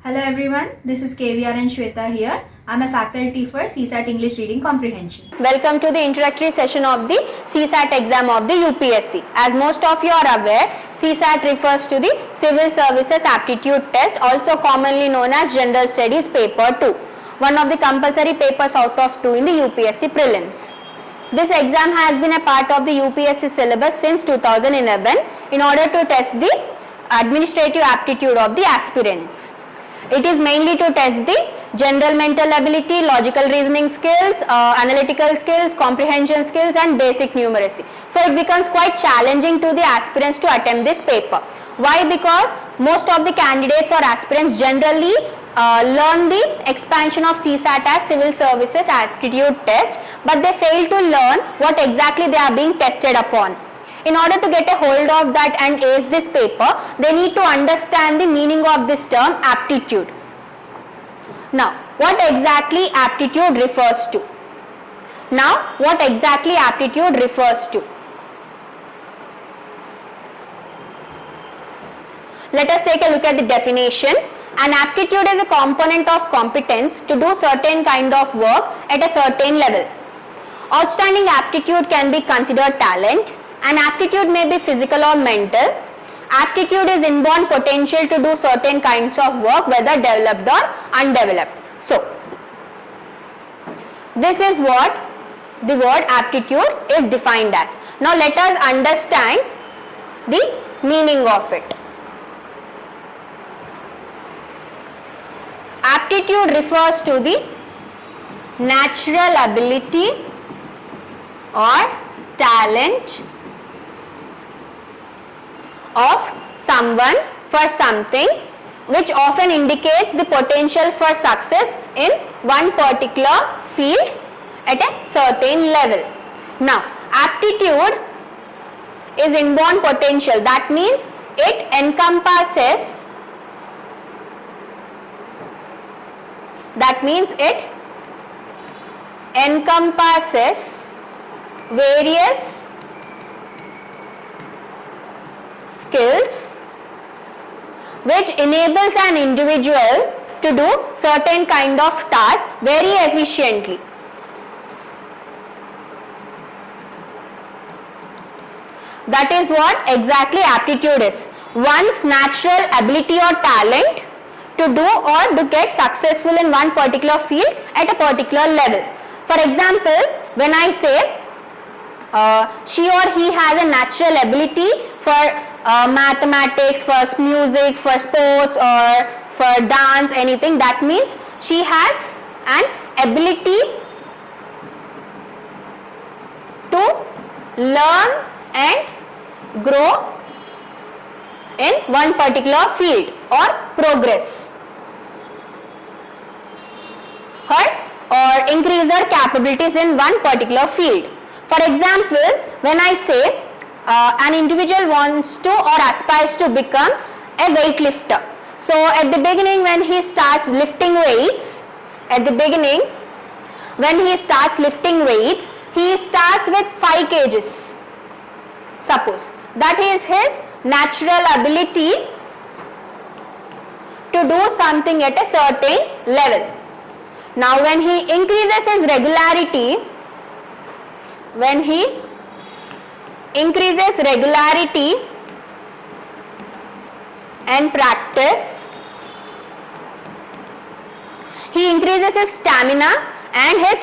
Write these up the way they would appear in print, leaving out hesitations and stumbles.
Hello everyone, this is KVRN SWETHA here. I'm a faculty for CSAT English Reading Comprehension. Welcome to the introductory session of the CSAT exam of the UPSC. As most of you are aware, CSAT refers to the Civil Services Aptitude Test, also commonly known as General Studies Paper 2, one of the compulsory papers out of 2 in the UPSC prelims. This exam has been a part of the UPSC syllabus since 2011 in order to test the administrative aptitude of the aspirants. It is mainly to test the general mental ability, logical reasoning skills, analytical skills, comprehension skills and basic numeracy. So it becomes quite challenging to the aspirants to attempt this paper. Why? Because most of the candidates or aspirants generally learn the expansion of CSAT as Civil Services Aptitude Test, but they fail to learn what exactly they are being tested upon. In order to get a hold of that and ace this paper, they need to understand the meaning of this term aptitude. Now, what exactly aptitude refers to? Let us take a look at the definition. An aptitude is a component of competence to do certain kind of work at a certain level. Outstanding aptitude can be considered talent. An aptitude may be physical or mental. Aptitude is inborn potential to do certain kinds of work, whether developed or undeveloped. So, this is what the word aptitude is defined as. Now, let us understand the meaning of it. Aptitude refers to the natural ability or talent of someone for something, which often indicates the potential for success in one particular field at a certain level. Now, aptitude is inborn potential. That means it encompasses various skills which enables an individual to do certain kind of tasks very efficiently. That is what exactly aptitude is. One's natural ability or talent to do or to get successful in one particular field at a particular level. For example, when I say she or he has a natural ability for mathematics, for music, for sports or for dance, anything, that means she has an ability to learn and grow in one particular field or progress or increase her capabilities in one particular field. For example, when I say an individual wants to or aspires to become a weightlifter. So at the beginning when he starts lifting weights, he starts with 5 kgs. Suppose that is his natural ability to do something at a certain level. Now when he increases his regularity, and practice, he increases his stamina and his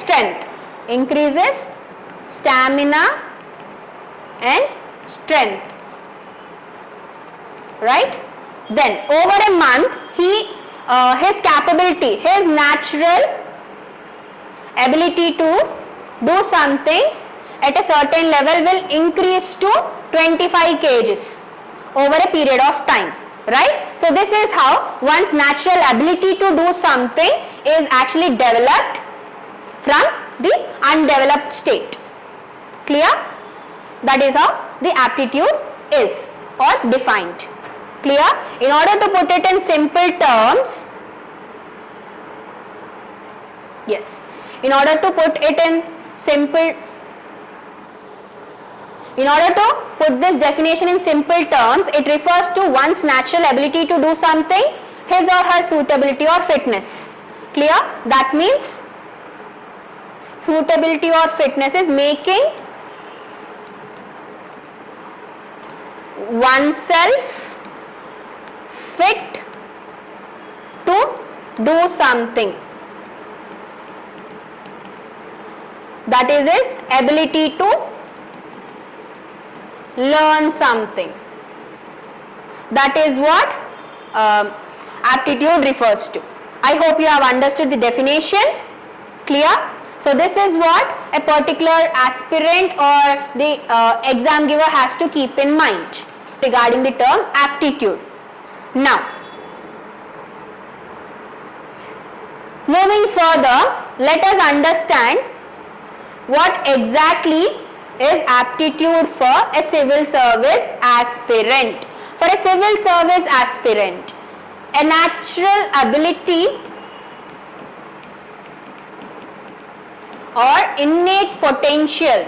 strength. Right? Then over a month, his capability, his natural ability to do something at a certain level will increase to 25 kgs over a period of time, right? So this is how one's natural ability to do something is actually developed from the undeveloped state. Clear? That is how the aptitude is or defined. Clear? In order to put it in simple terms, in order to put this definition in simple terms, it refers to one's natural ability to do something his or her suitability or fitness. Clear? That means suitability or fitness is making oneself fit to do something. That is his ability to learn something. That is what aptitude refers to. I hope you have understood the definition. Clear? So this is what a particular aspirant or the exam giver has to keep in mind regarding the term aptitude. Now, moving further, let us understand what exactly is aptitude for a civil service aspirant. For a civil service aspirant, a natural ability or innate potential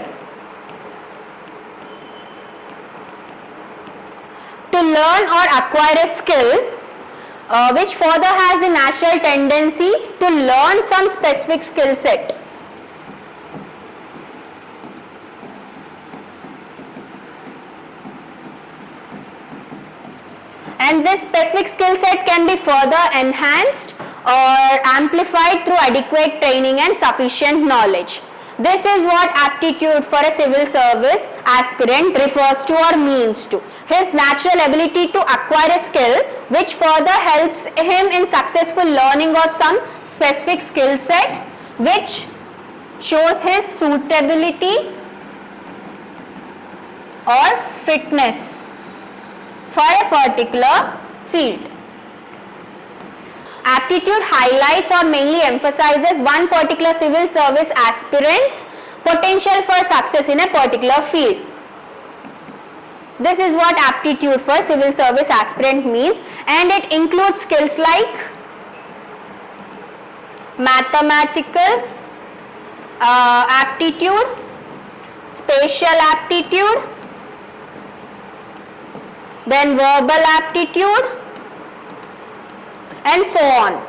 to learn or acquire a skill which further has the natural tendency to learn some specific skill set. And this specific skill set can be further enhanced or amplified through adequate training and sufficient knowledge. This is what aptitude for a civil service aspirant refers to or means to. His natural ability to acquire a skill which further helps him in successful learning of some specific skill set which shows his suitability or fitness for a particular field. Aptitude highlights or mainly emphasizes one particular civil service aspirant's potential for success in a particular field. This is what aptitude for civil service aspirant means, and it includes skills like mathematical aptitude, spatial aptitude, then verbal aptitude, and so on.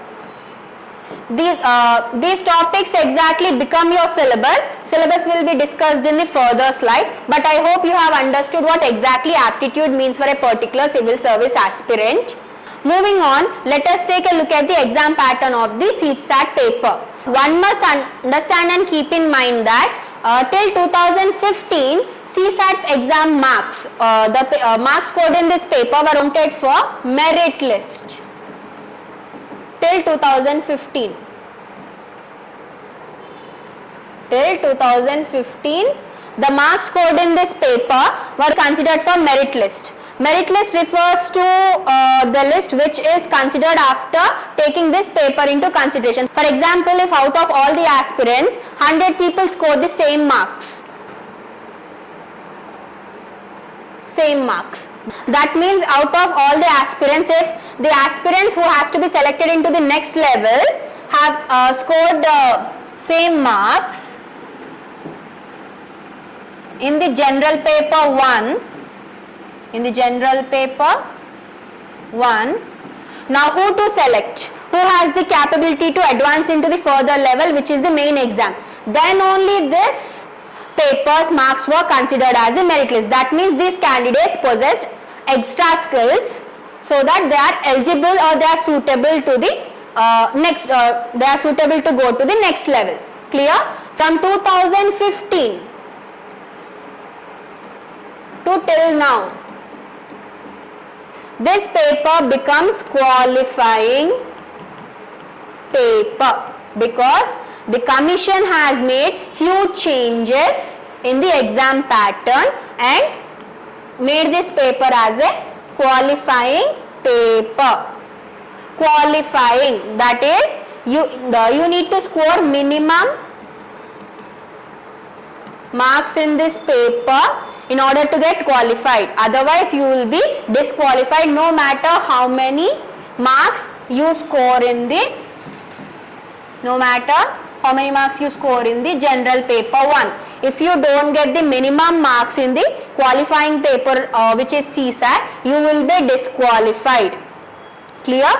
These topics exactly become your syllabus. Syllabus will be discussed in the further slides, but I hope you have understood what exactly aptitude means for a particular civil service aspirant. Moving on, let us take a look at the exam pattern of the CSAT paper. One must understand and keep in mind that till 2015, CSAT exam marks, the marks scored in this paper were counted for merit list. Till 2015. Till 2015, the marks scored in this paper were considered for merit list. Merit list refers to the list which is considered after taking this paper into consideration. For example, if out of all the aspirants, 100 people score the same marks. Same marks. That means out of all the aspirants, if the aspirants who has to be selected into the next level have scored the same marks in the general paper 1, now who to select? Who has the capability to advance into the further level, which is the main exam? Then only this paper's marks were considered as the merit list. That means these candidates possessed extra skills so that they are eligible or they are suitable to the they are suitable to go to the next level. Clear? From 2015 to till now, this paper becomes qualifying paper because the commission has made huge changes in the exam pattern and made this paper as a qualifying paper. Qualifying, that is you need to score minimum marks in this paper in order to get qualified. Otherwise you will be disqualified no matter how many marks you score in the general paper 1. If you don't get the minimum marks in the qualifying paper which is CSAT, you will be disqualified. Clear?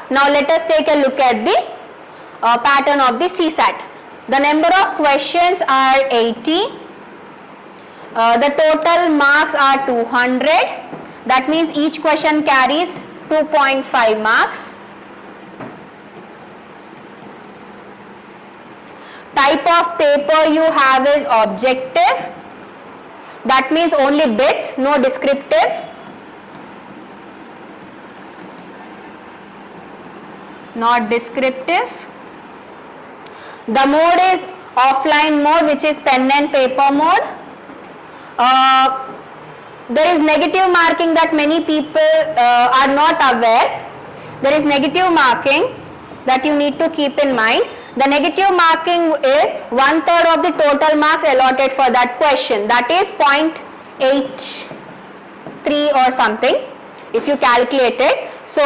Now let us take a look at the pattern of the CSAT. The number of questions are 80. The total marks are 200. That means each question carries 2.5 marks. Type of paper you have is objective. That means only bits, no descriptive. Not descriptive. The mode is offline mode, which is pen and paper mode. There is negative marking that many people are not aware. There is negative marking that you need to keep in mind. The negative marking is 1/3 of the total marks allotted for that question. That is 0.83 or something if you calculate it. So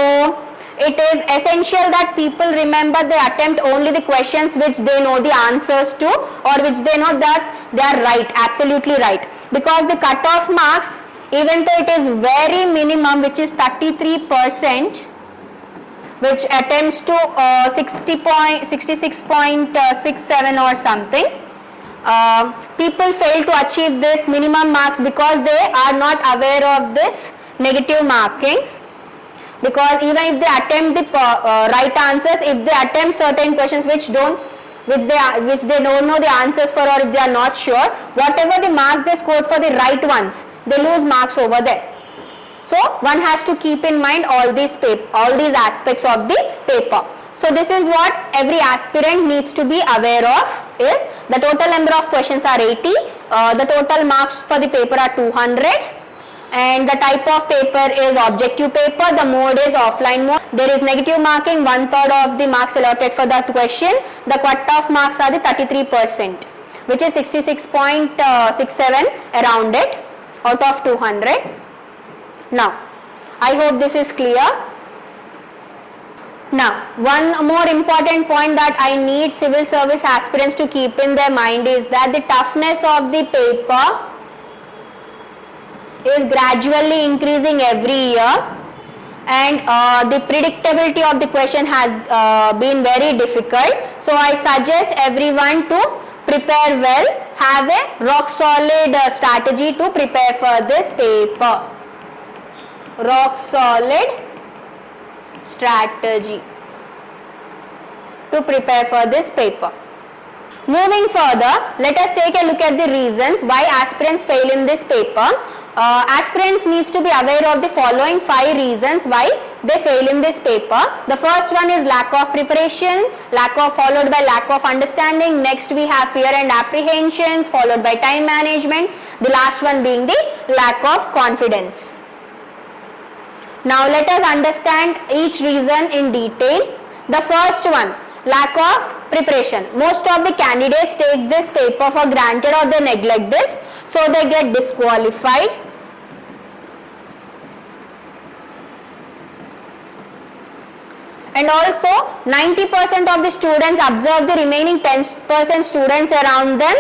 it is essential that people remember they attempt only the questions which they know the answers to, or which they know that they are right, absolutely right. Because the cutoff marks, even though it is very minimum, which is 33%, which attempts to 66.67 or something, people fail to achieve this minimum marks because they are not aware of this negative marking. Because even if they attempt the right answers, if they attempt certain questions which they don't know the answers for, or if they are not sure, whatever the marks they scored for the right ones, they lose marks over there. So one has to keep in mind all these aspects of the paper. So this is what every aspirant needs to be aware of, is the total number of questions are 80, the total marks for the paper are 200. And the type of paper is objective paper, the mode is offline mode. There is negative marking, 1/3 of the marks allotted for that question. The cut-off marks are the 33%, which is 66.67 around it out of 200. Now, I hope this is clear. Now, one more important point that I need civil service aspirants to keep in their mind is that the toughness of the paper is gradually increasing every year, and the predictability of the question has been very difficult. So I suggest everyone to prepare well, have a rock solid strategy to prepare for this paper. Rock solid strategy to prepare for this paper. Moving further, let us take a look at the reasons why aspirants fail in this paper. Aspirants needs to be aware of the following 5 reasons why they fail in this paper. The first one is lack of preparation, followed by lack of understanding. Next we have fear and apprehensions, followed by time management. The last one being the lack of confidence. Now let us understand each reason in detail. The first one, lack of preparation. Most of the candidates take this paper for granted, or they neglect this, so they get disqualified. And also 90% of the students observe the remaining 10% students around them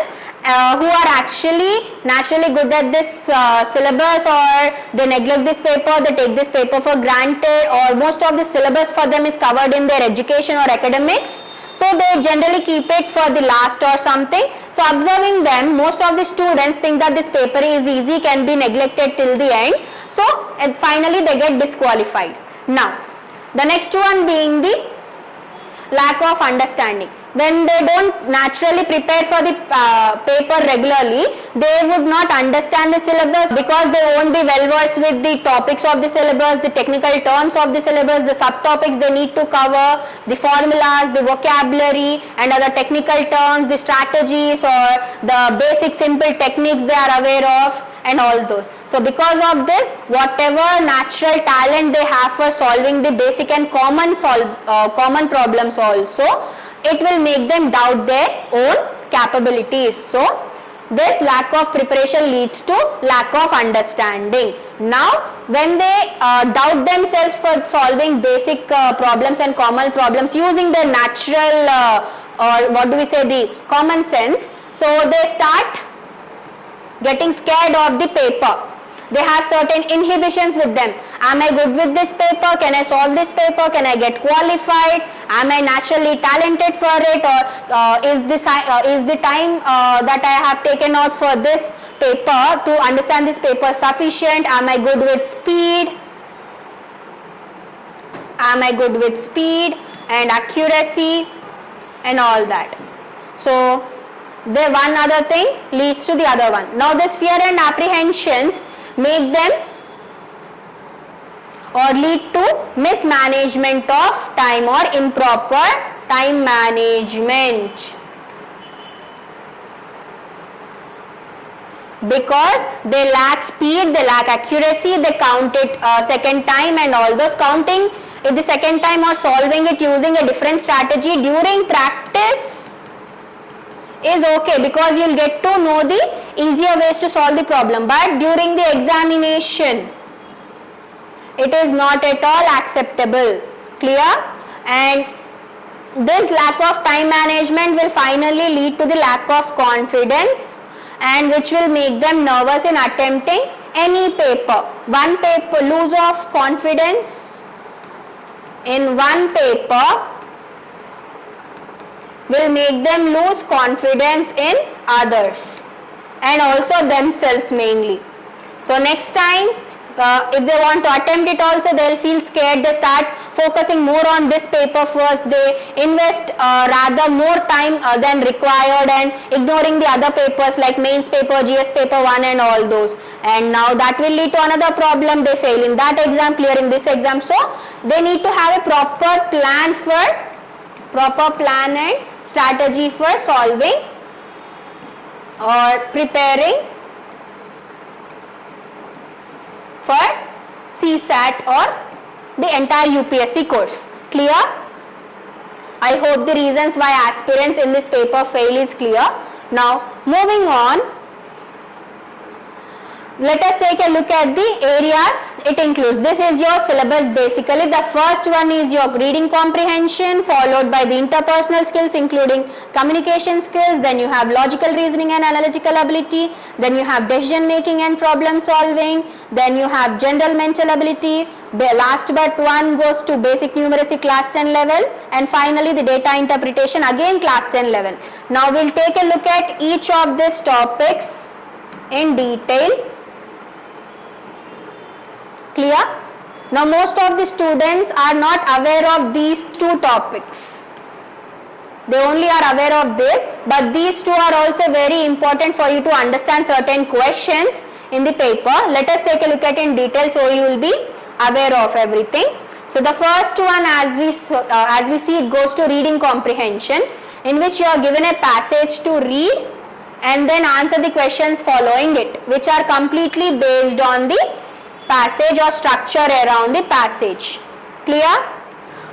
who are actually naturally good at this syllabus, or they neglect this paper, they take this paper for granted, or most of the syllabus for them is covered in their education or academics. So they generally keep it for the last or something. So observing them, most of the students think that this paper is easy, can be neglected till the end. So finally they get disqualified. Now the next one being the lack of understanding. When they don't naturally prepare for the paper regularly, they would not understand the syllabus, because they won't be well versed with the topics of the syllabus, the technical terms of the syllabus, the subtopics they need to cover, the formulas, the vocabulary and other technical terms, the strategies or the basic simple techniques they are aware of, and all those. So because of this, whatever natural talent they have for solving the basic and common problems also, it will make them doubt their own capabilities. So this lack of preparation leads to lack of understanding. Now when they doubt themselves for solving basic problems and common problems using their natural or what do we say, the common sense, so they start getting scared of the paper. They have certain inhibitions with them. Am I good with this paper? Can I solve this paper? Can I get qualified? Am I naturally talented for it, or is the time that I have taken out for this paper to understand this paper sufficient? Am I good with speed? Am I good with speed and accuracy and all that? So the one other thing leads to the other one. Now this fear and apprehensions make them or lead to mismanagement of time or improper time management, because they lack speed, they lack accuracy, they count it second time, and all those counting it the second time or solving it using a different strategy during practice is okay, because you'll get to know the easier ways to solve the problem, but during the examination it is not at all acceptable. Clear? And this lack of time management will finally lead to the lack of confidence, and which will make them nervous in attempting any paper. One paper, lose of confidence in one paper will make them lose confidence in others and also themselves mainly. So next time if they want to attempt it also, they will feel scared. They start focusing more on this paper first. They invest rather more time than required, and ignoring the other papers like mains paper, GS paper 1 and all those. And now that will lead to another problem. They fail in that exam, clearing this exam. So they need to have a proper plan and strategy for solving or preparing for CSAT or the entire UPSC course. Clear? I hope the reasons why aspirants in this paper fail is clear. Now moving on, let us take a look at the areas it includes. This is your syllabus basically. The first one is your reading comprehension, followed by the interpersonal skills including communication skills, then you have logical reasoning and analytical ability, then you have decision making and problem solving, then you have general mental ability, last but one goes to basic numeracy class 10 level, and finally the data interpretation again class 10 level. Now we'll take a look at each of these topics in detail. Clear? Now most of the students are not aware of these two topics. They only are aware of this, but these two are also very important for you to understand certain questions in the paper. Let us take a look at in detail so you will be aware of everything. So the first one, as we see, it goes to reading comprehension, in which you are given a passage to read and then answer the questions following it, which are completely based on the passage or structure around the passage. Clear?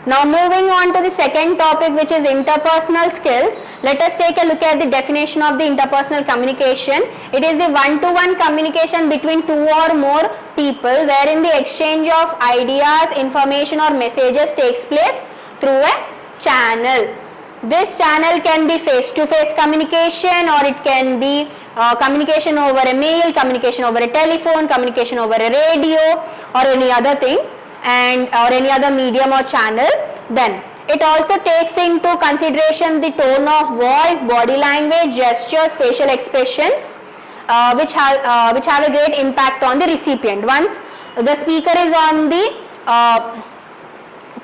Now moving on to the second topic, which is interpersonal skills. Let us take a look at the definition of the interpersonal communication. It is the one-to-one communication between two or more people wherein the exchange of ideas, information or messages takes place through a channel. This channel can be face-to-face communication, or it can be communication over a mail, communication over a telephone, communication over a radio or any other thing, and or any other medium or channel. Then it also takes into consideration the tone of voice, body language, gestures, facial expressions, which have a great impact on the recipient. Once the speaker is on the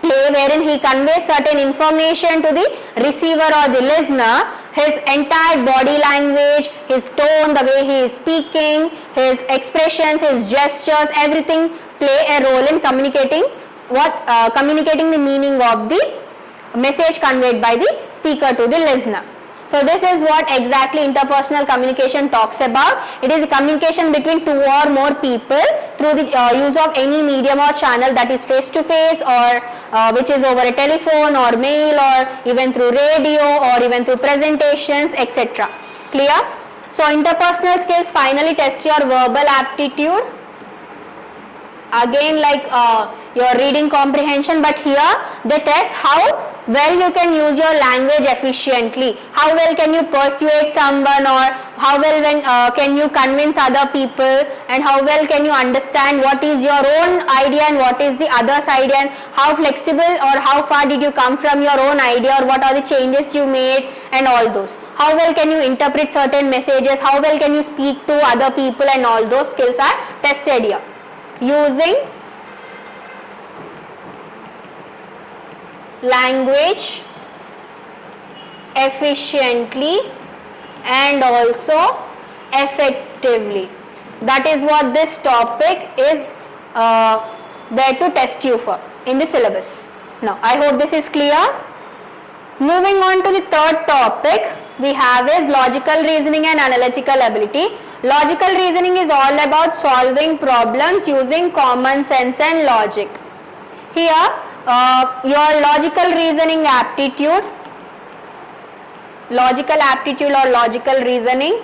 play wherein he conveys certain information to the receiver or the listener, his entire body language, his tone, the way he is speaking, his expressions, his gestures, everything play a role in communicating the meaning of the message conveyed by the speaker to the listener. So this is what exactly interpersonal communication talks about. It is the communication between two or more people through the use of any medium or channel, that is face to face, or which is over a telephone or mail, or even through radio, or even through presentations, etc. Clear? So interpersonal skills finally test your verbal aptitude. Again, like your reading comprehension, but here they test how well you can use your language efficiently, how well can you persuade someone, or how well can you convince other people, and how well can you understand what is your own idea and what is the other's idea, and how flexible or how far did you come from your own idea, or what are the changes you made, and all those. How well can you interpret certain messages, how well can you speak to other people, and all those skills are tested here using language efficiently and also effectively. That is what this topic is there to test you for in the syllabus. Now, I hope this is clear. Moving on to the third topic we have is logical reasoning and analytical ability. Logical reasoning is all about solving problems using common sense and logic. Here, your logical reasoning aptitude, logical aptitude or logical reasoning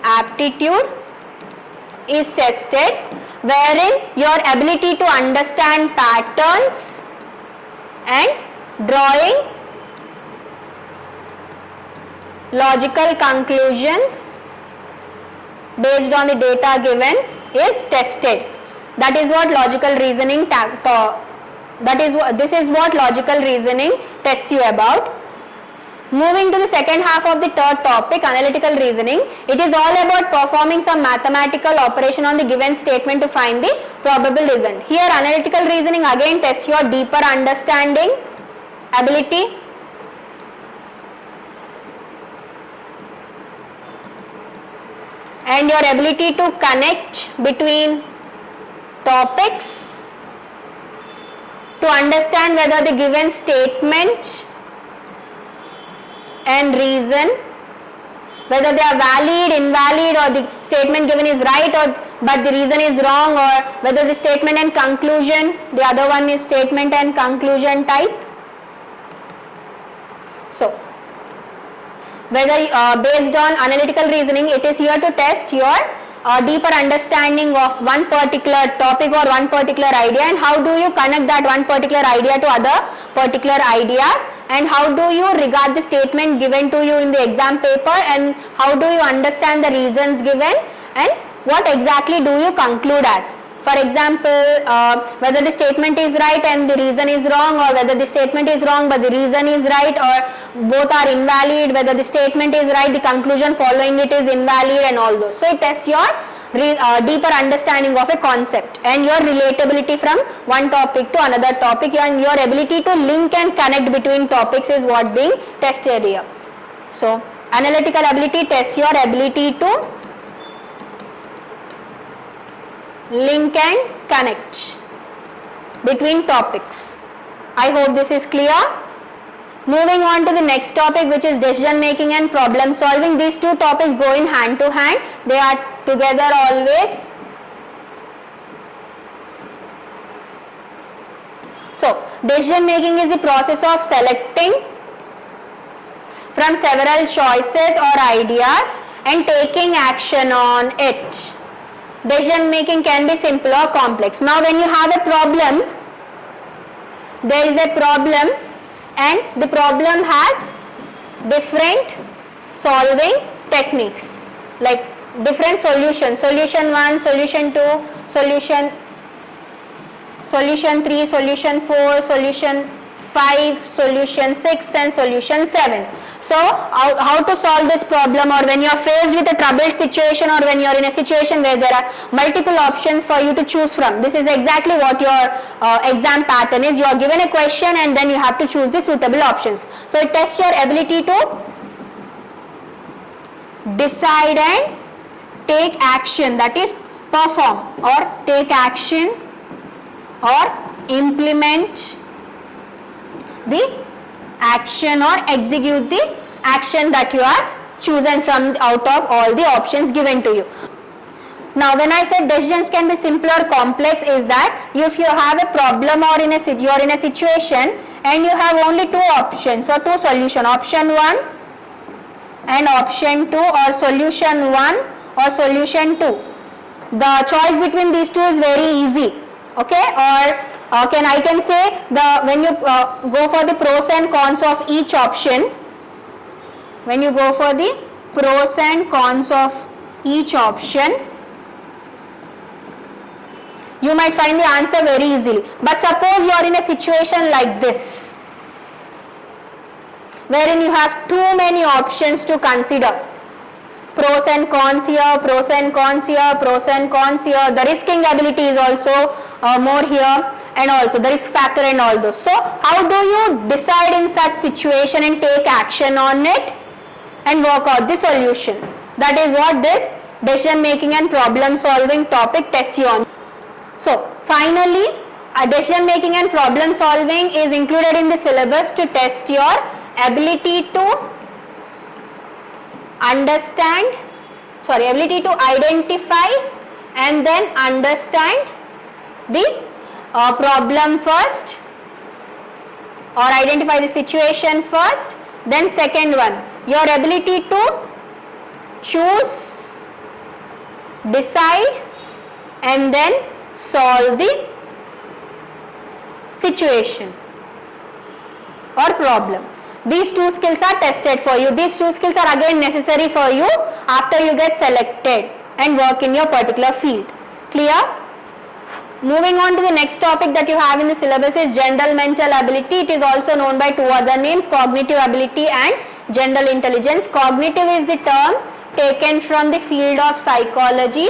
aptitude is tested, wherein your ability to understand patterns and drawing logical conclusions based on the data given is tested. That is what logical reasoning this is what logical reasoning tests you about. Moving to the second half of the third topic, analytical reasoning. It is all about performing some mathematical operation on the given statement to find the probable result. Here analytical reasoning again tests your deeper understanding ability, and your ability to connect between topics to understand whether the given statement and reason, whether they are valid, invalid, or the statement given is right but the reason is wrong, or whether the statement and conclusion, the other one is statement and conclusion type. So, whether based on analytical reasoning, it is here to test your deeper understanding of one particular topic or one particular idea, and how do you connect that one particular idea to other particular ideas, and how do you regard the statement given to you in the exam paper, and how do you understand the reasons given, and what exactly do you conclude as. For example, whether the statement is right and the reason is wrong, or whether the statement is wrong but the reason is right, or both are invalid, whether the statement is right, the conclusion following it is invalid, and all those. So, it tests your deeper understanding of a concept and your relatability from one topic to another topic, and your ability to link and connect between topics is what being tested here. So, analytical ability tests your ability to link and connect between topics. I hope this is clear. Moving on to the next topic, which is decision making and problem solving. These two topics go in hand to hand. They are together always. So, decision making is the process of selecting from several choices or ideas and taking action on it. Decision making can be simple or complex. Now, when you have a problem, there is a problem and the problem has different solving techniques, like different solutions, solution 1, solution 2, solution 3, solution 4, solution 5, solution 6 and solution 7. So, how to solve this problem, or when you are faced with a troubled situation, or when you are in a situation where there are multiple options for you to choose from. This is exactly what your exam pattern is. You are given a question and then you have to choose the suitable options. So, it tests your ability to decide and take action, that is perform or take action or implement the action or execute the action that you are chosen from out of all the options given to you. Now, when I said decisions can be simple or complex, is that if you have a problem or you are in a situation and you have only two options or two solutions, option 1 and option 2, or solution 1 or solution 2. The choice between these two is very easy, okay, or I can say when you go for the pros and cons of each option, when you go for the pros and cons of each option, you might find the answer very easily. But suppose you are in a situation like this, wherein you have too many options to consider. Pros and cons here, pros and cons here, pros and cons here. The risking ability is also more here, and also the risk factor and all those. So how do you decide in such situation and take action on it and work out the solution? That is what this decision making and problem solving topic tests you on. So finally, decision making and problem solving is included in the syllabus to test your ability to ability to identify and then understand the problem first, or identify the situation first. Then second one, your ability to choose, decide and then solve the situation or problem. These two skills are tested for you. These two skills are again necessary for you after you get selected and work in your particular field. Clear? Moving on to the next topic that you have in the syllabus is general mental ability. It is also known by two other names, cognitive ability and general intelligence. Cognitive is the term taken from the field of psychology.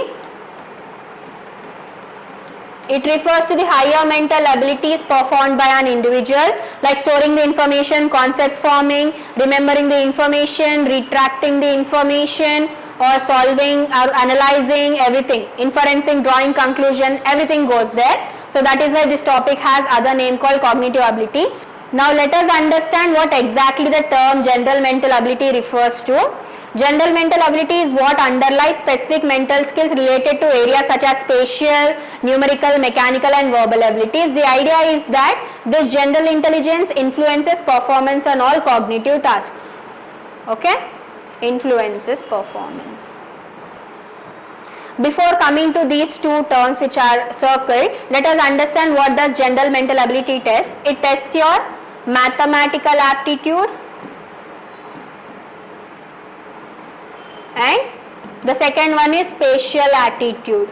It refers to the higher mental abilities performed by an individual, like storing the information, concept forming, remembering the information, retracting the information, or solving or analyzing everything, inferencing, drawing conclusion, everything goes there. So that is why this topic has other name called cognitive ability. Now let us understand what exactly the term general mental ability refers to. General mental ability is what underlies specific mental skills related to areas such as spatial, numerical, mechanical and verbal abilities. The idea is that this general intelligence influences performance on all cognitive tasks. Okay? Influences performance. Before coming to these two terms which are circled, let us understand what does general mental ability test. It tests your mathematical aptitude, and the second one is spatial aptitude.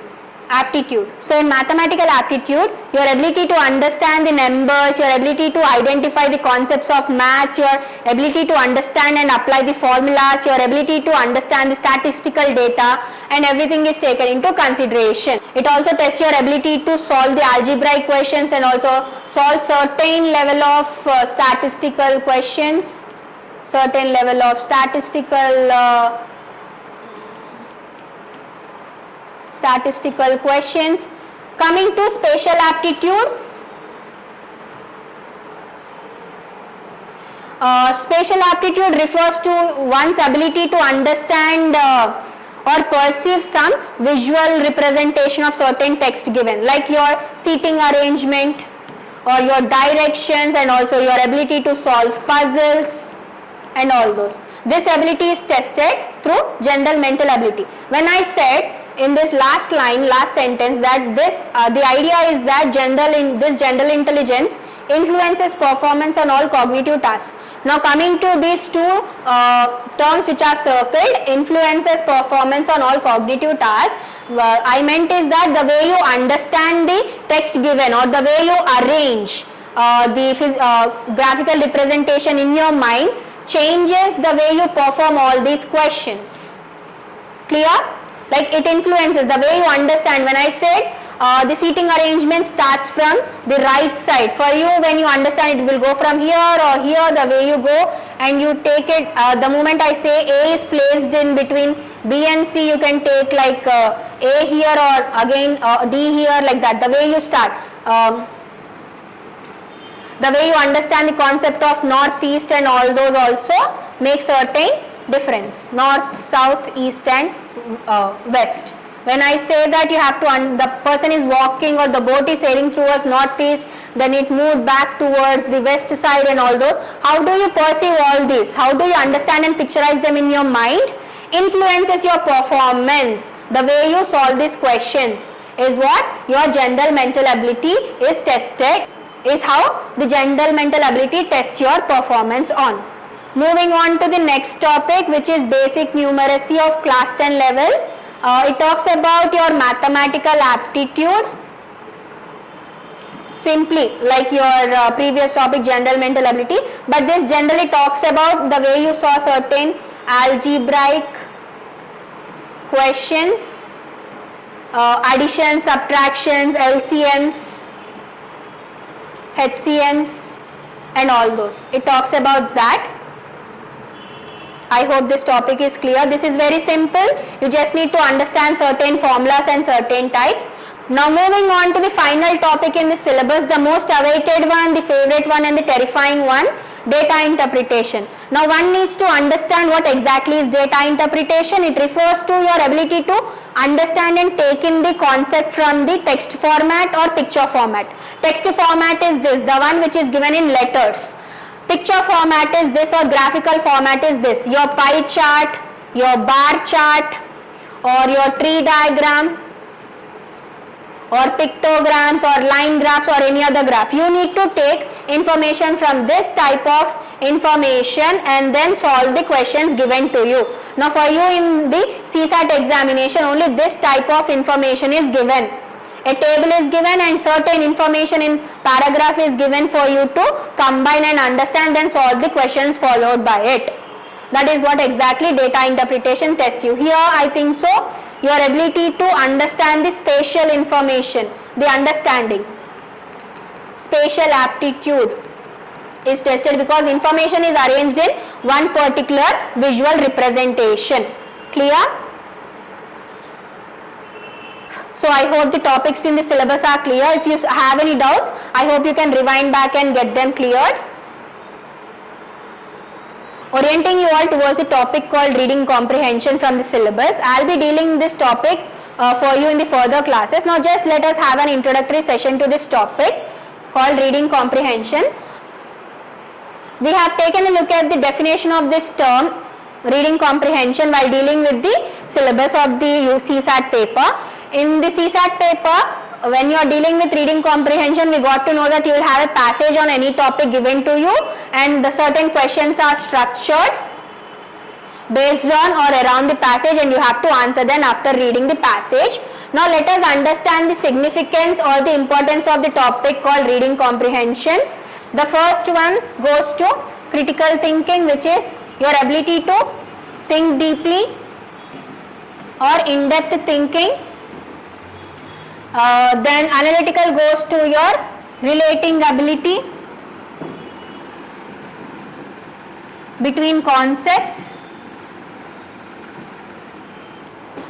So in mathematical aptitude, your ability to understand the numbers, your ability to identify the concepts of maths, your ability to understand and apply the formulas, your ability to understand the statistical data, and everything is taken into consideration. It also tests your ability to solve the algebraic questions and also solve certain level of statistical questions, certain level of statistical questions. Coming to spatial aptitude, spatial aptitude refers to one's ability to understand or perceive some visual representation of certain text given, like your seating arrangement or your directions, and also your ability to solve puzzles and all those. This ability is tested through general mental ability. When I said in this last sentence that the idea is that this general intelligence influences performance on all cognitive tasks. Now coming to these two terms which are circled, influences performance on all cognitive tasks, I meant is that the way you understand the text given or the way you arrange the graphical representation in your mind changes the way you perform all these questions. Clear? Like it influences the way you understand. When I said the seating arrangement starts from the right side, for you when you understand it will go from here or here, the way you go and you take it, the moment I say A is placed in between B and C, you can take like A here or again D here, like that, the way you start. The way you understand the concept of north, east and all those also make certain difference, north, south, east and west. When I say that you have to, the person is walking or the boat is sailing towards northeast, then it moved back towards the west side and all those. How do you perceive all this? How do you understand and picturize them in your mind? Influences your performance. The way you solve these questions is what? Your general mental ability is tested, is how the general mental ability tests your performance on. Moving on to the next topic, which is basic numeracy of class 10 level. It talks about your mathematical aptitude, simply like your previous topic, general mental ability, but this generally talks about the way you saw certain algebraic questions, additions, subtractions, LCMs, HCMs and all those. It talks about that. I hope this topic is clear. This is very simple. You just need to understand certain formulas and certain types. Now moving on to the final topic in the syllabus, the most awaited one, the favorite one and the terrifying one, data interpretation. Now one needs to understand what exactly is data interpretation. It refers to your ability to understand and take in the concept from the text format or picture format. Text format is this, the one which is given in letters. Picture format is this, or graphical format is this, your pie chart, your bar chart or your tree diagram or pictograms or line graphs or any other graph. You need to take information from this type of information and then solve the questions given to you. Now for you in the CSAT examination, only this type of information is given. A table is given and certain information in paragraph is given for you to combine and understand, then solve the questions followed by it. That is what exactly data interpretation tests you. Here I think so, your ability to understand the spatial information, the understanding, spatial aptitude is tested because information is arranged in one particular visual representation. Clear? So I hope the topics in the syllabus are clear. If you have any doubts, I hope you can rewind back and get them cleared. Orienting you all towards the topic called reading comprehension from the syllabus. I'll be dealing this topic for you in the further classes. Now just let us have an introductory session to this topic called reading comprehension. We have taken a look at the definition of this term reading comprehension while dealing with the syllabus of the CSAT paper. In the CSAT paper, when you are dealing with reading comprehension, we got to know that you will have a passage on any topic given to you and the certain questions are structured based on or around the passage and you have to answer them after reading the passage. Now let us understand the significance or the importance of the topic called reading comprehension. The first one goes to critical thinking, which is your ability to think deeply or in-depth thinking. Then analytical goes to your relating ability between concepts.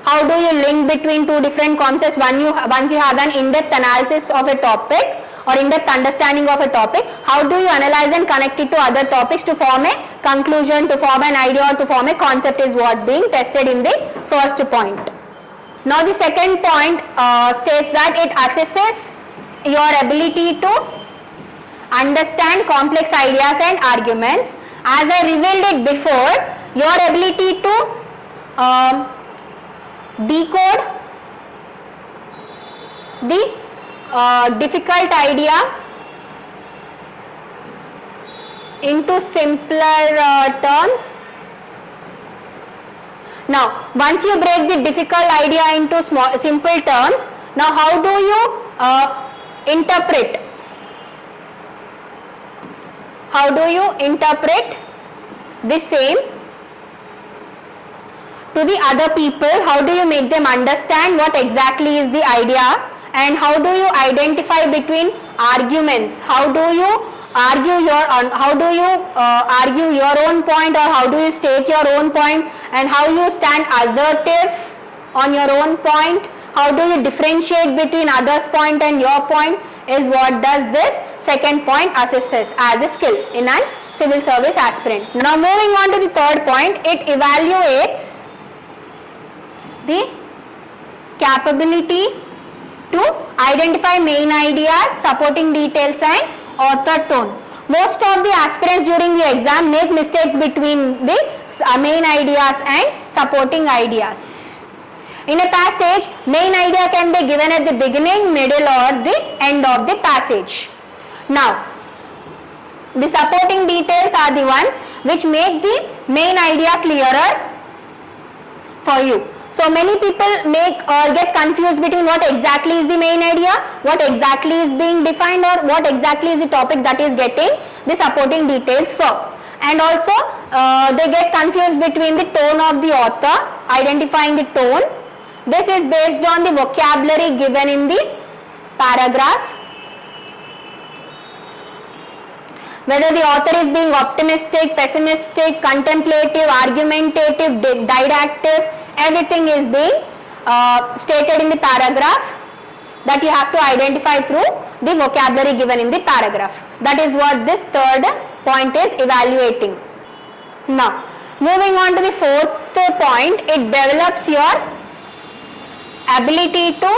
How do you link between two different concepts once you have an in-depth analysis of a topic or in-depth understanding of a topic? How do you analyze and connect it to other topics to form a conclusion, to form an idea or to form a concept is what being tested in the first point. Now the second point states that it assesses your ability to understand complex ideas and arguments. As I revealed it before, your ability to decode the difficult idea into simpler terms. Now, once you break the difficult idea into simple terms, now how do you interpret? How do you interpret the same to the other people? How do you make them understand what exactly is the idea? And how do you identify between arguments? How do you argue your own point, or how do you state your own point, and how you stand assertive on your own point? How do you differentiate between others' point and your point is what does this second point assesses as a skill in an civil service aspirant. Now moving on to the third point, it evaluates the capability to identify main ideas, supporting details and author tone. Most of the aspirants during the exam make mistakes between the main ideas and supporting ideas. In a passage, main idea can be given at the beginning, middle or the end of the passage. Now, the supporting details are the ones which make the main idea clearer for you. So many people make or get confused between what exactly is the main idea, what exactly is being defined, or what exactly is the topic that is getting the supporting details for. And also they get confused between the tone of the author, identifying the tone. This is based on the vocabulary given in the paragraph. Whether the author is being optimistic, pessimistic, contemplative, argumentative, didactic, everything is being stated in the paragraph that you have to identify through the vocabulary given in the paragraph. That is what this third point is evaluating. Now, moving on to the fourth point, it develops your ability to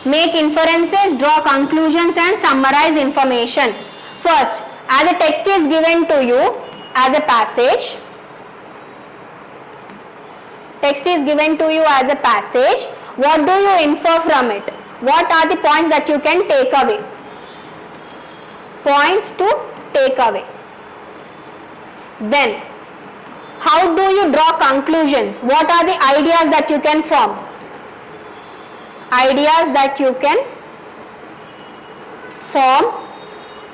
make inferences, draw conclusions and summarize information. First, as a text is given to you as a passage, what do you infer from it? What are the points that you can take away? Points to take away. Then, how do you draw conclusions? What are the ideas that you can form? Ideas that you can form,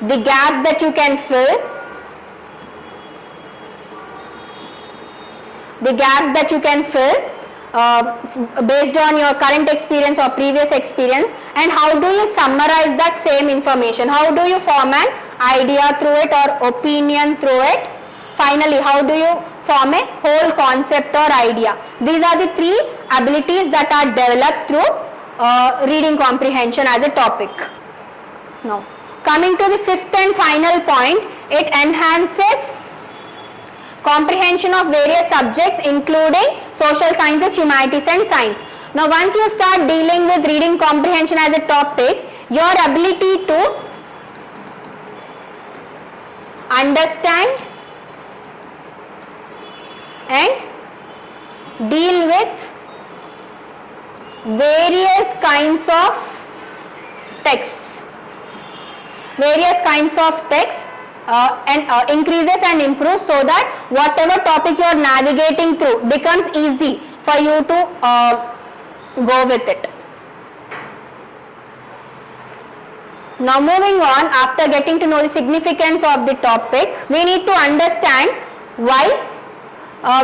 the gaps that you can fill, based on your current experience or previous experience, and how do you summarize that same information? How do you form an idea through it or opinion through it? Finally, how do you form a whole concept or idea? These are the three abilities that are developed through reading comprehension as a topic. Now, coming to the fifth and final point, it enhances comprehension of various subjects including social sciences, humanities and science. Now, once you start dealing with reading comprehension as a topic, your ability to understand and deal with various kinds of texts increases and improves, so that whatever topic you are navigating through becomes easy for you to go with it. Now, moving on, after getting to know the significance of the topic, we need to understand why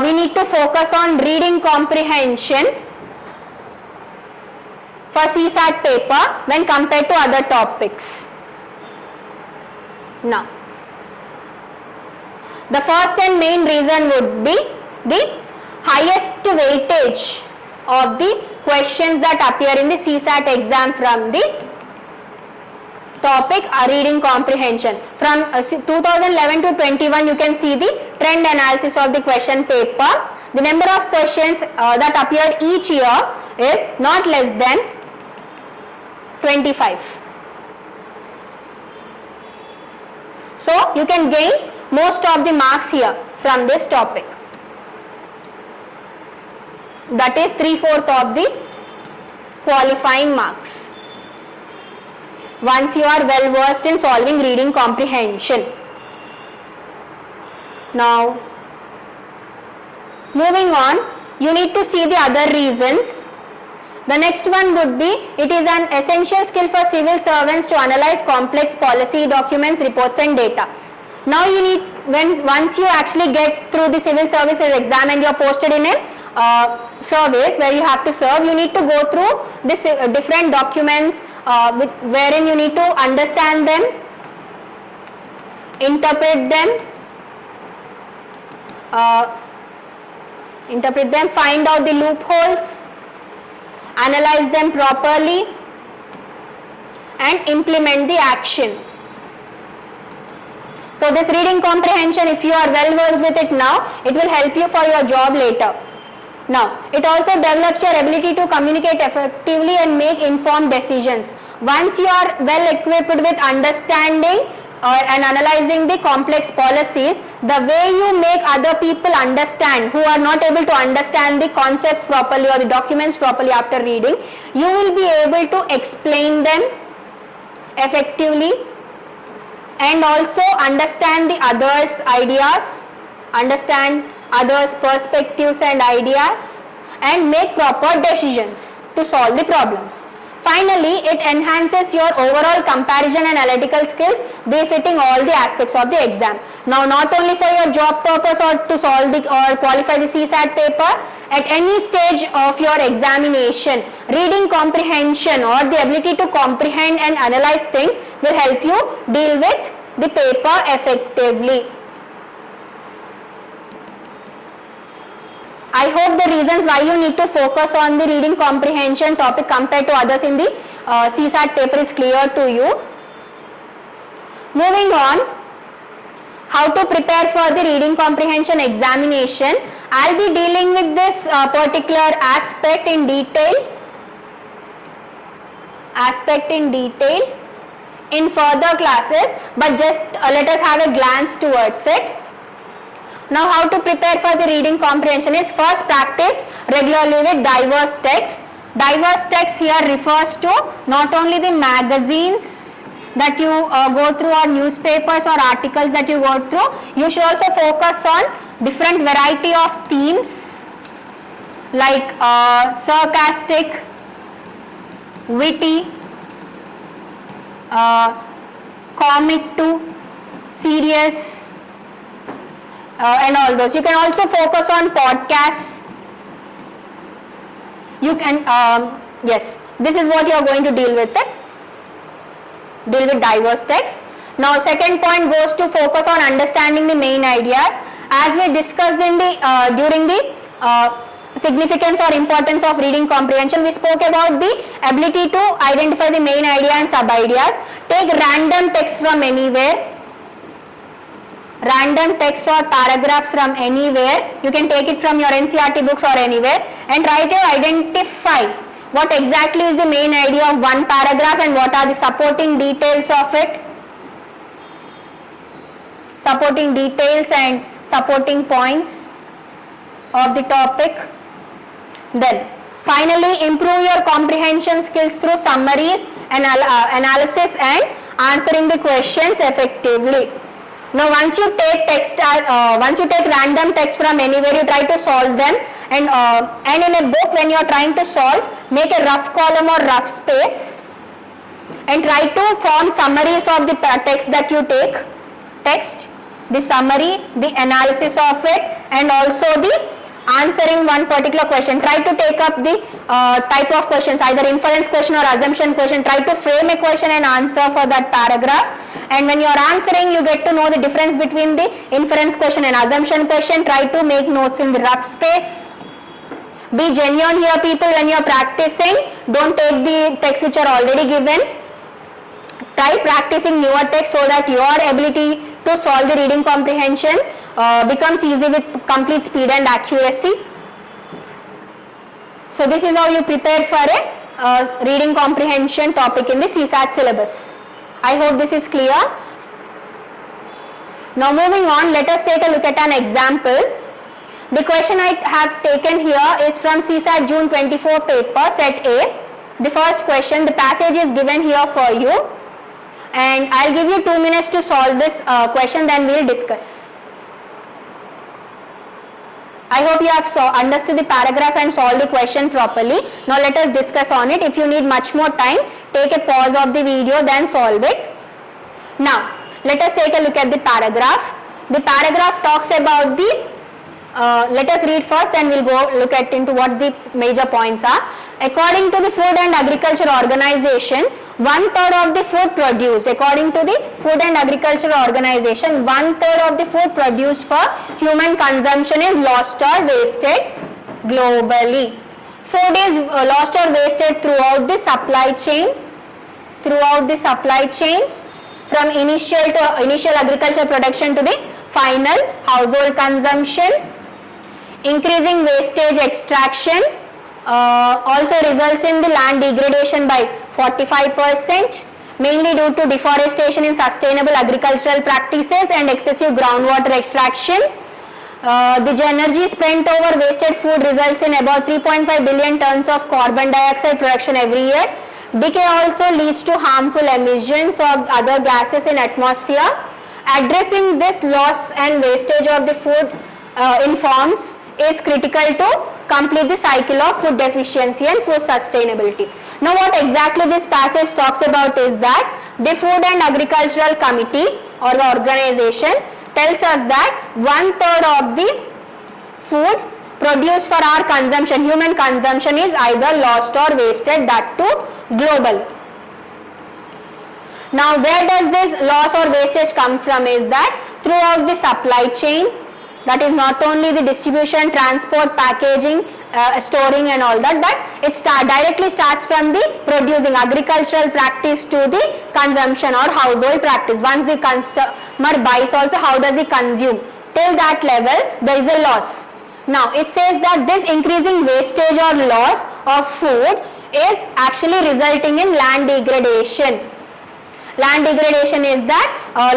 we need to focus on reading comprehension for CSAT paper when compared to other topics. Now, the first and main reason would be the highest weightage of the questions that appear in the CSAT exam from the topic reading comprehension. From 2011 to 21, you can see the trend analysis of the question paper. The number of questions that appeared each year is not less than 25. So, you can gain most of the marks here from this topic. That is 3/4 of the qualifying marks once you are well versed in solving reading comprehension. Now, moving on, you need to see the other reasons. The next one would be, it is an essential skill for civil servants to analyze complex policy documents, reports and data. Now you need, once you actually get through the civil services exam and you are posted in a service where you have to serve, you need to go through this different documents wherein you need to understand them, interpret them, find out the loopholes, analyze them properly and implement the action. So this reading comprehension, if you are well versed with it now, it will help you for your job later. Now, it also develops your ability to communicate effectively and make informed decisions. Once you are well equipped with understanding and analyzing the complex policies, the way you make other people understand who are not able to understand the concepts properly or the documents properly after reading, you will be able to explain them effectively and also understand the others' ideas, understand others' perspectives and ideas, and make proper decisions to solve the problems. Finally, it enhances your overall comparison and analytical skills, befitting all the aspects of the exam. Now, not only for your job purpose or to solve the or qualify the CSAT paper, at any stage of your examination, reading comprehension or the ability to comprehend and analyze things will help you deal with the paper effectively. I hope the reasons why you need to focus on the reading comprehension topic compared to others in the CSAT paper is clear to you. Moving on, how to prepare for the reading comprehension examination. I'll be dealing with this particular aspect in detail in further classes, but just let us have a glance towards it. Now, how to prepare for the reading comprehension is first practice regularly with diverse texts. Diverse text here refers to not only the magazines that you go through or newspapers or articles that you go through, you should also focus on different variety of themes like sarcastic, witty, comic too, serious, and all those. You can also focus on podcasts. You can, yes, this is what you are going to deal with it. Deal with diverse texts. Now, second point goes to focus on understanding the main ideas. As we discussed in the during the significance or importance of reading comprehension, we spoke about the ability to identify the main idea and sub-ideas. Take random text from anywhere. Random text or paragraphs from anywhere. You can take it from your NCERT books or anywhere and try to identify what exactly is the main idea of one paragraph and what are the supporting details of it. Supporting details and supporting points of the topic. Then finally, improve your comprehension skills through summaries, analysis and answering the questions effectively. Now, once you take random text from anywhere, you try to solve them, and in a book when you are trying to solve, make a rough column or rough space and try to form summaries of the text that you take. Text, the summary, the analysis of it, and also the answering one particular question. Try to take up the type of questions, either inference question or assumption question. Try to frame a question and answer for that paragraph. And when you are answering, you get to know the difference between the inference question and assumption question. Try to make notes in the rough space. Be genuine here, people, when you are practicing. Don't take the texts which are already given. Try practicing newer text so that your ability to solve the reading comprehension becomes easy with complete speed and accuracy. So this is how you prepare for a reading comprehension topic in the CSAT syllabus. I hope this is clear. Now moving on, let us take a look at an example. The question I have taken here is from CSAT June 24 paper, set A. The first question, the passage is given here for you, and I'll give you 2 minutes to solve this question, then we'll discuss. I hope you have understood the paragraph and solved the question properly. Now let us discuss on it. If you need much more time, take a pause of the video, then solve it. Now let us take a look at the paragraph. The paragraph talks about the let us read first, then we'll go look at into what the major points are. According to the Food and Agriculture Organization, 1/3 of the food produced, according to the Food and Agriculture Organization, 1/3 of the food produced for human consumption is lost or wasted globally. Food is lost or wasted throughout the supply chain, from initial agriculture production to the final household consumption. Increasing wastage extraction also results in the land degradation by 45%. mainly due to deforestation in sustainable agricultural practices and excessive groundwater extraction. The energy spent over wasted food results in about 3.5 billion tons of carbon dioxide production every year. Decay also leads to harmful emissions of other gases in atmosphere. Addressing this loss and wastage of the food in farms is critical to complete the cycle of food deficiency and food sustainability. Now what exactly this passage talks about is that the Food and Agricultural Committee or the organization tells us that 1/3 of the food produced for our consumption, human consumption, is either lost or wasted, that too global. Now where does this loss or wastage come from is that throughout the supply chain, that is not only the distribution, transport, packaging, storing and all that, but it directly starts from the producing agricultural practice to the consumption or household practice. Once the customer buys also, how does he consume? Till that level there is a loss. Now it says that this increasing wastage or loss of food is actually resulting in land degradation. Land degradation is that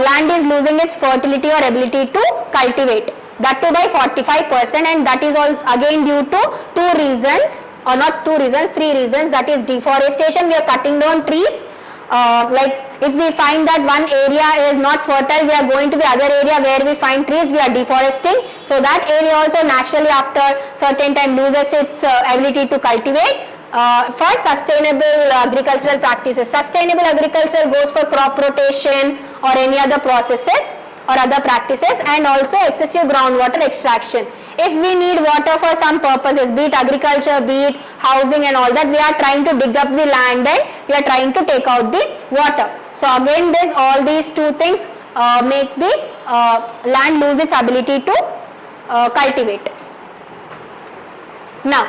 land is losing its fertility or ability to cultivate, that too by 45%, and that is also again due to two reasons, or not two reasons, three reasons. That is deforestation, we are cutting down trees. Like if we find that one area is not fertile, we are going to the other area where we find trees, we are deforesting. So that area also naturally after certain time loses its ability to cultivate. For sustainable agricultural practices, sustainable agriculture goes for crop rotation or any other processes or other practices, and also excessive groundwater extraction. If we need water for some purposes, be it agriculture, be it housing and all that, we are trying to dig up the land and we are trying to take out the water. So again all these two things make the land lose its ability to cultivate. Now,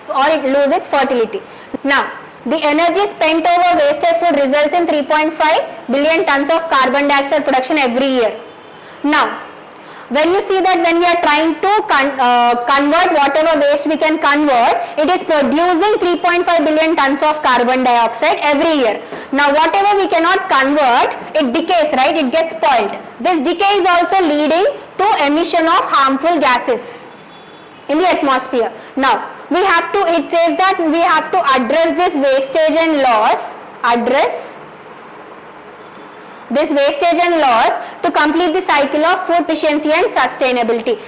or it loses its fertility. Now, the energy spent over wasted food results in 3.5 billion tons of carbon dioxide production every year. Now, when you see that when we are trying to convert whatever waste we can convert, it is producing 3.5 billion tons of carbon dioxide every year. Now, whatever we cannot convert, it decays, right? It gets spoiled. This decay is also leading to emission of harmful gases in the atmosphere. Now, we have to, it says that we have to address this wastage and loss, address this wastage and loss to complete the cycle of food efficiency and sustainability.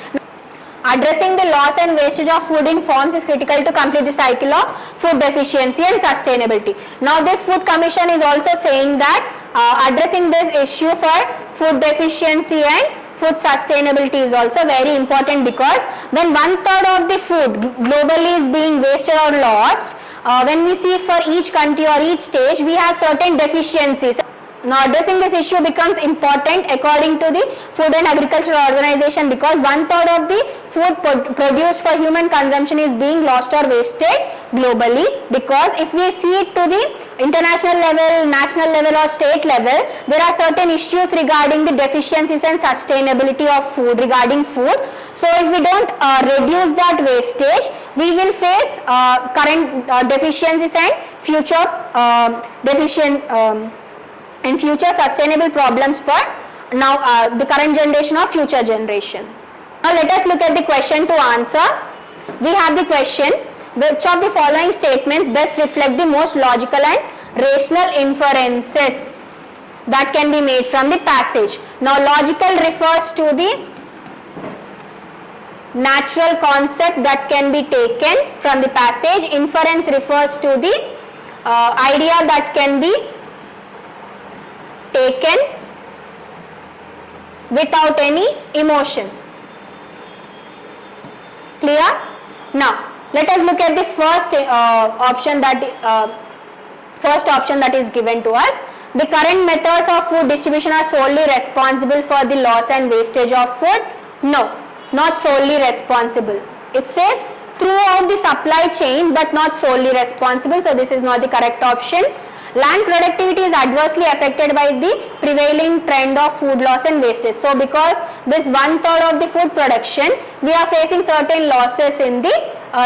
Addressing the loss and wastage of food in farms is critical to complete the cycle of food deficiency and sustainability. Now this Food Commission is also saying that addressing this issue for food deficiency and food sustainability is also very important, because when 1/3 of the food globally is being wasted or lost, when we see for each country or each stage, we have certain deficiencies. Now addressing this issue becomes important according to the Food and Agriculture Organization, because 1/3 of the food produced for human consumption is being lost or wasted globally. Because if we see it to the international level, national level or state level, there are certain issues regarding the deficiencies and sustainability of food, regarding food. So if we don't reduce that wastage, we will face current deficiencies and future future sustainable problems for now the current generation or future generation. Now let us look at the question to answer. We have the question: which of the following statements best reflect the most logical and rational inferences that can be made from the passage? Now logical refers to the natural concept that can be taken from the passage. Inference refers to the idea that can be taken without any emotion. Clear? Now let us look at the first option that is given to us. The current methods of food distribution are solely responsible for the loss and wastage of food. No, not solely responsible. It says throughout the supply chain but not solely responsible, so this is not the correct option. Land productivity is adversely affected by the prevailing trend of food loss and wastage. So because this 1/3 of the food production, we are facing certain losses in the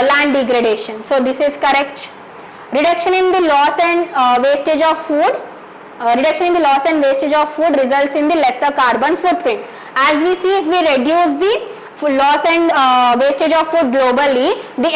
land degradation. So this is correct. Reduction in the loss and wastage of food reduction in the loss and wastage of food results in the lesser carbon footprint. As we see, if we reduce the loss and wastage of food globally, the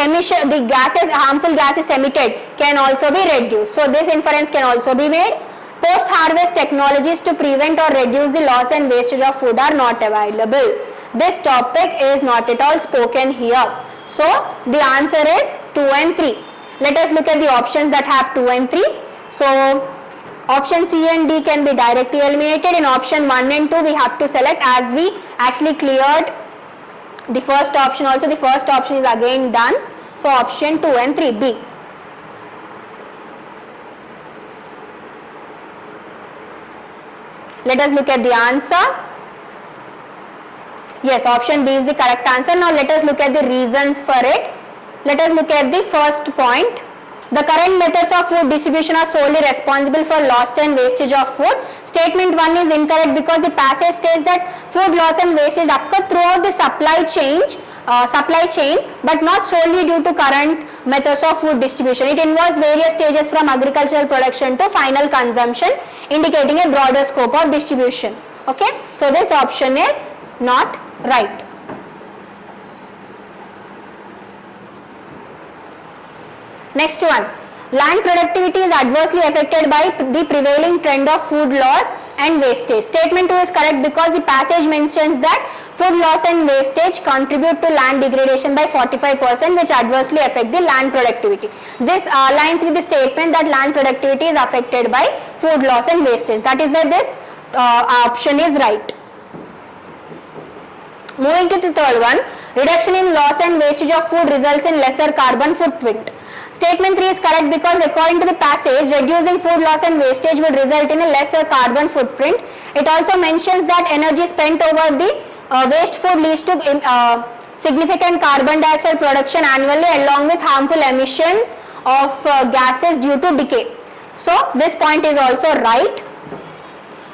gases, harmful gases emitted can also be reduced. So this inference can also be made. Post-harvest technologies to prevent or reduce the loss and wastage of food are not available. This topic is not at all spoken here. So the answer is 2 and 3. Let us look at the options that have 2 and 3. So option C and D can be directly eliminated. In option 1 and 2 we have to select, as we actually cleared the first option also. The first option is again done. So option 2 and 3, B. Let us look at the answer. Yes, option B is the correct answer. Now let us look at the reasons for it. Let us look at the first point. The current methods of food distribution are solely responsible for loss and wastage of food. Statement 1 is incorrect because the passage states that food loss and wastage occur throughout the supply chain, but not solely due to current methods of food distribution. It involves various stages from agricultural production to final consumption, indicating a broader scope of distribution. Okay, so this option is not right. Next one, land productivity is adversely affected by the prevailing trend of food loss and wastage. Statement 2 is correct because the passage mentions that food loss and wastage contribute to land degradation by 45%, which adversely affect the land productivity. This aligns with the statement that land productivity is affected by food loss and wastage. That is why this option is right. Moving to the third one, reduction in loss and wastage of food results in lesser carbon footprint. Statement 3 is correct because according to the passage, reducing food loss and wastage would result in a lesser carbon footprint. It also mentions that energy spent over the waste food leads to significant carbon dioxide production annually, along with harmful emissions of gases due to decay. So this point is also right.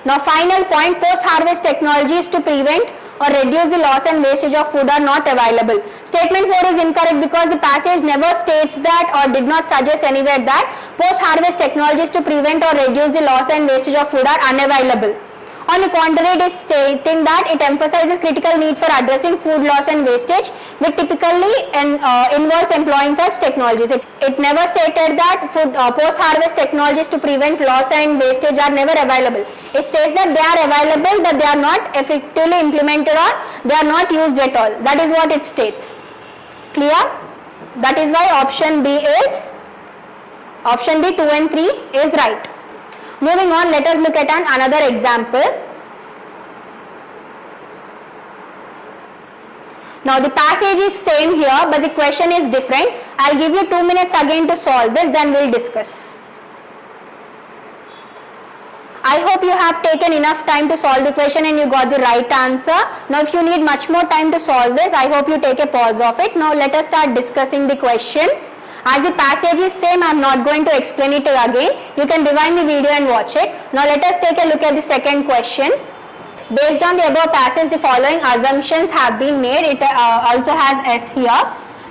Now final point, post-harvest technologies to prevent or reduce the loss and wastage of food are not available. Statement 4 is incorrect because the passage never states that or did not suggest anywhere that post-harvest technologies to prevent or reduce the loss and wastage of food are unavailable. On the contrary, it is stating that it emphasizes critical need for addressing food loss and wastage, which typically involves employing such technologies. It never stated that post-harvest technologies to prevent loss and wastage are never available. It states that they are available, but they are not effectively implemented or they are not used at all. That is what it states. Clear? That is why option B, 2 and 3 is right. Moving on, let us look at another example. Now the passage is same here, but the question is different. I'll give you 2 minutes again to solve this, then we'll discuss. I hope you have taken enough time to solve the question and you got the right answer. Now if you need much more time to solve this, I hope you take a pause of it. Now let us start discussing the question. As the passage is same, I am not going to explain it again. You can rewind the video and watch it. Now let us take a look at the second question. Based on the above passage, the following assumptions have been made. It also has S here.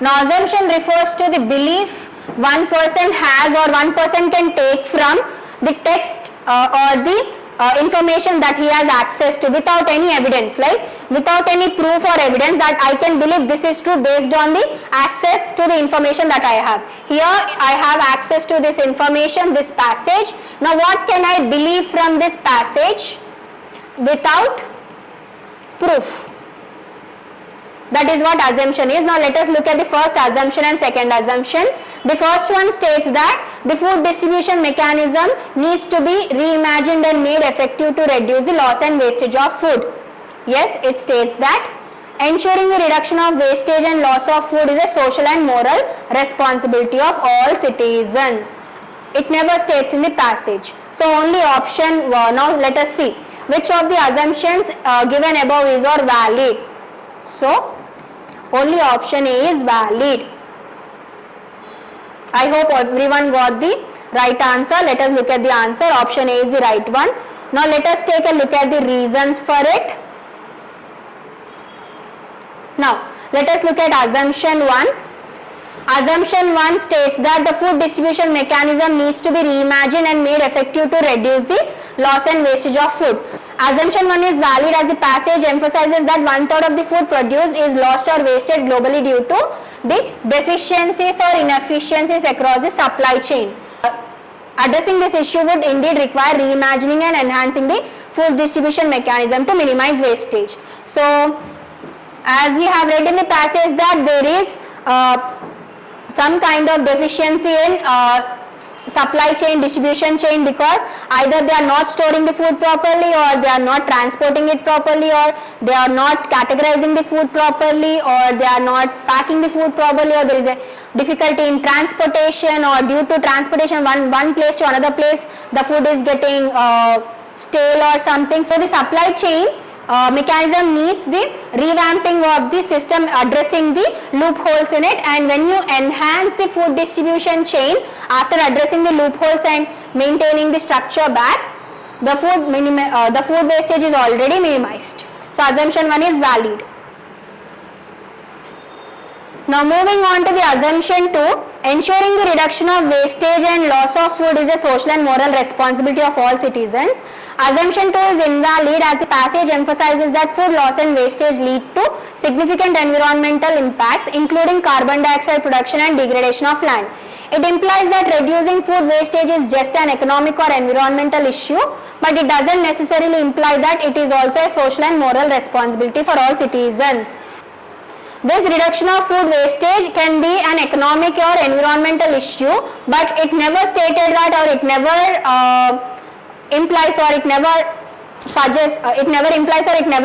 Now assumption refers to the belief one person has or one person can take from the text or the information that he has access to without any evidence, like without any proof or evidence that I can believe this is true based on the access to the information that I have. Here I have access to this information, this passage. Now what can I believe from this passage without proof? That is what assumption is. Now let us look at the first assumption and second assumption. The first one states that the food distribution mechanism needs to be reimagined and made effective to reduce the loss and wastage of food. Yes, it states that ensuring the reduction of wastage and loss of food is a social and moral responsibility of all citizens. It never states in the passage. So only option, now let us see which of the assumptions given above is or valid. So only option A is valid. I hope everyone got the right answer. Let us look at the answer. Option A is the right one. Now let us take a look at the reasons for it. Now let us look at assumption 1. Assumption 1 states that the food distribution mechanism needs to be reimagined and made effective to reduce the loss and wastage of food. Assumption 1 is valid as the passage emphasizes that 1/3 of the food produced is lost or wasted globally due to the deficiencies or inefficiencies across the supply chain. Addressing this issue would indeed require reimagining and enhancing the food distribution mechanism to minimize wastage. So, as we have read in the passage that there is some kind of deficiency in supply chain, distribution chain, because either they are not storing the food properly, or they are not transporting it properly, or they are not categorizing the food properly, or they are not packing the food properly, or there is a difficulty in transportation, or due to transportation one place to another place the food is getting stale or something. So the supply chain mechanism needs the revamping of the system, addressing the loopholes in it. And when you enhance the food distribution chain after addressing the loopholes and maintaining the structure back, the food wastage is already minimized. So assumption 1 is valid. Now moving on to the assumption 2, ensuring the reduction of wastage and loss of food is a social and moral responsibility of all citizens. Assumption 2 is invalid as the passage emphasizes that food loss and wastage lead to significant environmental impacts, including carbon dioxide production and degradation of land. It implies that reducing food wastage is just an economic or environmental issue, but it doesn't necessarily imply that it is also a social and moral responsibility for all citizens. This reduction of food wastage can be an economic or environmental issue, but it never stated that, or it never implies, or it never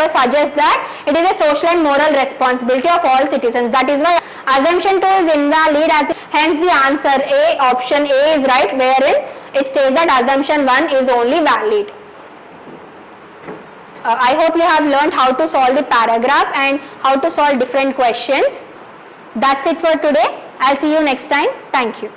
suggests that it is a social and moral responsibility of all citizens. That is why assumption 2 is invalid, as hence the answer A, option A is right, wherein it states that assumption 1 is only valid. I hope you have learned how to solve the paragraph and how to solve different questions. That's it for today. I'll see you next time. Thank you.